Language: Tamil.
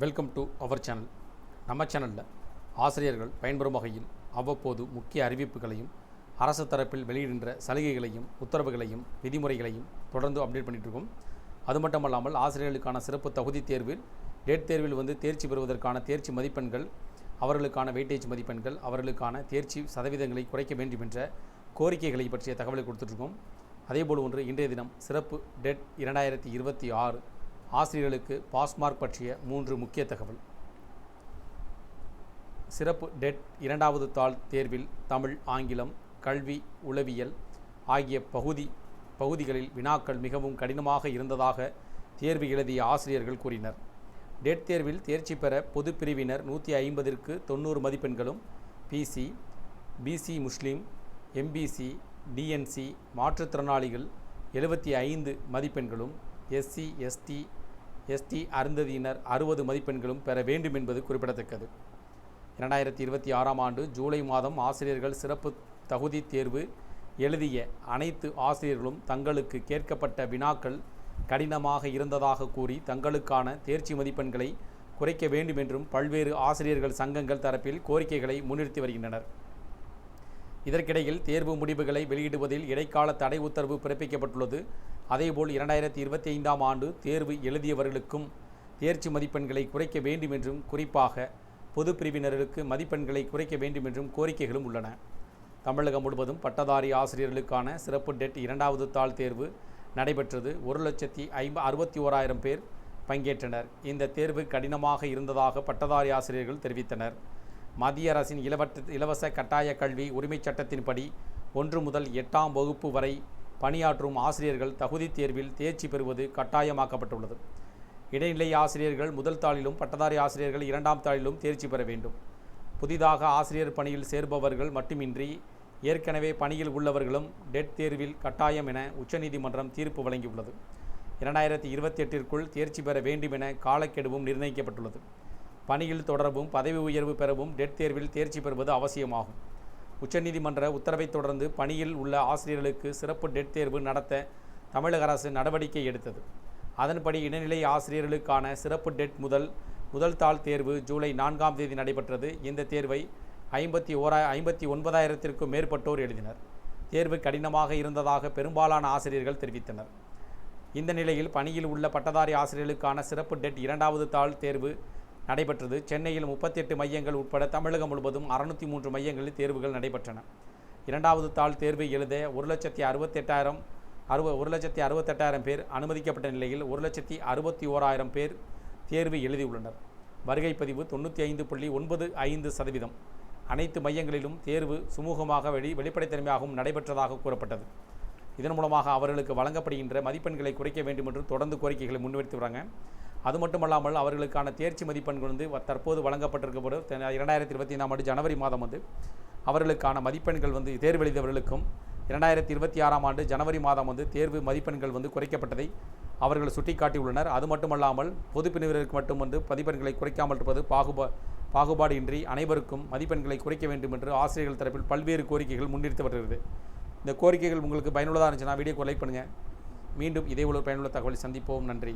Welcome to our channel. நம்ம சேனலில் ஆசிரியர்கள் பயன்பெறும் வகையில் அவ்வப்போது முக்கிய அறிவிப்புகளையும் அரசு தரப்பில் வெளியிடுகின்ற சலுகைகளையும் உத்தரவுகளையும் விதிமுறைகளையும் தொடர்ந்து அப்டேட் பண்ணிகிட்ருக்கோம். அது மட்டுமல்லாமல் ஆசிரியர்களுக்கான சிறப்பு தகுதி தேர்வில் டேட் தேர்வில் தேர்ச்சி பெறுவதற்கான தேர்ச்சி மதிப்பெண்கள், அவர்களுக்கான வெயிட்டேஜ் மதிப்பெண்கள், அவர்களுக்கான தேர்ச்சி சதவீதங்களை குறைக்க வேண்டும் என்ற கோரிக்கைகளை பற்றிய தகவலை கொடுத்துட்ருக்கோம். அதேபோல் இன்றைய தினம் சிறப்பு டெட் 2026 ஆசிரியர்களுக்கு பாஸ்மார்க் பற்றிய 3 முக்கிய தகவல். சிறப்பு டெட் 2வது தாள் தேர்வில் தமிழ், ஆங்கிலம், கல்வி, உளவியல் ஆகிய பகுதிகளில் வினாக்கள் மிகவும் கடினமாக இருந்ததாக தேர்வு எழுதிய ஆசிரியர்கள் கூறினர். டெட் தேர்வில் தேர்ச்சி பெற பொது பிரிவினர் 150ற்கு 90 மதிப்பெண்களும், பிசி, பிசி முஸ்லீம், எம்பிசி, டிஎன்சி, மாற்றுத்திறனாளிகள் 75 மதிப்பெண்களும், எஸ்சி, எஸ்டி அருந்ததியினர் 60 மதிப்பெண்களும் பெற வேண்டும் என்பது குறிப்பிடத்தக்கது. 2026ஆம் ஆண்டு ஜூலை மாதம் ஆசிரியர்கள் சிறப்பு தகுதி தேர்வு எழுதிய அனைத்து ஆசிரியர்களும் தங்களுக்கு கேட்கப்பட்ட வினாக்கள் கடினமாக இருந்ததாக கூறி தங்களுக்கான தேர்ச்சி மதிப்பெண்களை குறைக்க வேண்டும் என்றும் பல்வேறு ஆசிரியர்கள் சங்கங்கள் தரப்பில் கோரிக்கைகளை முன்னிறுத்தி வருகின்றனர். இதற்கிடையில் தேர்வு முடிவுகளை வெளியிடுவதில் இடைக்கால தடை உத்தரவு பிறப்பிக்கப்பட்டுள்ளது. அதேபோல் 2025ஆம் ஆண்டு தேர்வு எழுதியவர்களுக்கும் தேர்ச்சி மதிப்பெண்களை குறைக்க வேண்டும் என்றும், குறிப்பாக பொது பிரிவினருக்கு மதிப்பெண்களை குறைக்க வேண்டும் என்றும் கோரிக்கைகளும் உள்ளன. தமிழகம் முழுவதும் பட்டதாரி ஆசிரியர்களுக்கான சிறப்பு டெட் 2வது தாள் தேர்வு நடைபெற்றது. 1,61,000 பேர் பங்கேற்றனர். இந்த தேர்வு கடினமாக இருந்ததாக பட்டதாரி ஆசிரியர்கள் தெரிவித்தனர். மத்திய அரசின் இலவச கட்டாய கல்வி உரிமைச் சட்டத்தின்படி 1 முதல் 8ஆம் வகுப்பு வரை பணியாற்றும் ஆசிரியர்கள் தகுதி தேர்வில் தேர்ச்சி பெறுவது கட்டாயமாக்கப்பட்டுள்ளது. இடைநிலை ஆசிரியர்கள் முதல் தாளிலும், பட்டதாரி ஆசிரியர்கள் 2ஆம் தாளிலும் தேர்ச்சி பெற வேண்டும். புதிதாக ஆசிரியர் பணியில் சேர்பவர்கள் மட்டுமின்றி ஏற்கனவே பணியில் உள்ளவர்களும் டெட் தேர்வில் கட்டாயம் என உச்சநீதிமன்றம் தீர்ப்பு வழங்கியுள்ளது. 2028ற்குள் தேர்ச்சி பெற வேண்டும் என காலக்கெடுவும் நிர்ணயிக்கப்பட்டுள்ளது. பணியில் தொடரவும் பதவி உயர்வு பெறவும் டெட் தேர்வில் தேர்ச்சி பெறுவது அவசியமாகும். உச்சநீதிமன்ற உத்தரவை தொடர்ந்து பணியில் உள்ள ஆசிரியர்களுக்கு சிறப்பு டெட் தேர்வு நடத்த தமிழக அரசு நடவடிக்கை எடுத்தது. அதன்படி இடைநிலை ஆசிரியர்களுக்கான சிறப்பு டெட் முதல் தாள் தேர்வு ஜூலை 4ஆம் தேதி நடைபெற்றது. இந்த தேர்வை 59,000த்திற்கும் மேற்பட்டோர் எழுதினர். தேர்வு கடினமாக இருந்ததாக பெரும்பாலான ஆசிரியர்கள் தெரிவித்தனர். இந்த நிலையில் பணியில் உள்ள பட்டதாரி ஆசிரியர்களுக்கான சிறப்பு டெட் 2வது தாள் தேர்வு நடைபெற்றது. சென்னையில் 38 மையங்கள் உட்பட தமிழகம் முழுவதும் 603 மையங்களில் தேர்வுகள் நடைபெற்றன. 2வது தாள் தேர்வு எழுத 1,68,000 பேர் அனுமதிக்கப்பட்ட நிலையில் 1,61,000 பேர் தேர்வு எழுதியுள்ளனர். வருகை பதிவு 95.95%. அனைத்து மையங்களிலும் தேர்வு சுமூகமாக வெளிப்படைத்தன்மையாகவும் நடைபெற்றதாக கூறப்பட்டது. இதன் மூலமாக அவர்களுக்கு வழங்கப்படுகின்ற மதிப்பெண்களை குறைக்க வேண்டும் என்று தொடர்ந்து கோரிக்கைகளை முன்வைத்து வராங்க. அது மட்டுமல்லாமல் அவர்களுக்கான தேர்ச்சி மதிப்பெண்கள் தற்போது வழங்கப்பட்டிருக்கப்படும் 2025ஆம் ஆண்டு ஜனவரி மாதம் அவர்களுக்கான மதிப்பெண்கள் தேர்வு எழுதியவர்களுக்கும் 2026ஆம் ஆண்டு ஜனவரி மாதம் தேர்வு மதிப்பெண்கள் குறைக்கப்பட்டதை அவர்கள் சுட்டிக்காட்டியுள்ளனர். அது மட்டுமல்லாமல் பொது பிரிவினருக்கு மட்டும் மதிப்பெண்களை குறைக்காமல் இருப்பது பாகுபாடு இன்றி அனைவருக்கும் மதிப்பெண்களை குறைக்க வேண்டும் என்று ஆசிரியர்கள் தரப்பில் பல்வேறு கோரிக்கைகள் முன்னிறுத்தி வருகிறது. இந்த கோரிக்கைகள் உங்களுக்கு பயனுள்ளதாக இருந்துச்சுன்னா வீடியோக்கு லைக் பண்ணுங்கள். மீண்டும் இதே ஒரு பயனுள்ள தகவலை சந்திப்போம். நன்றி.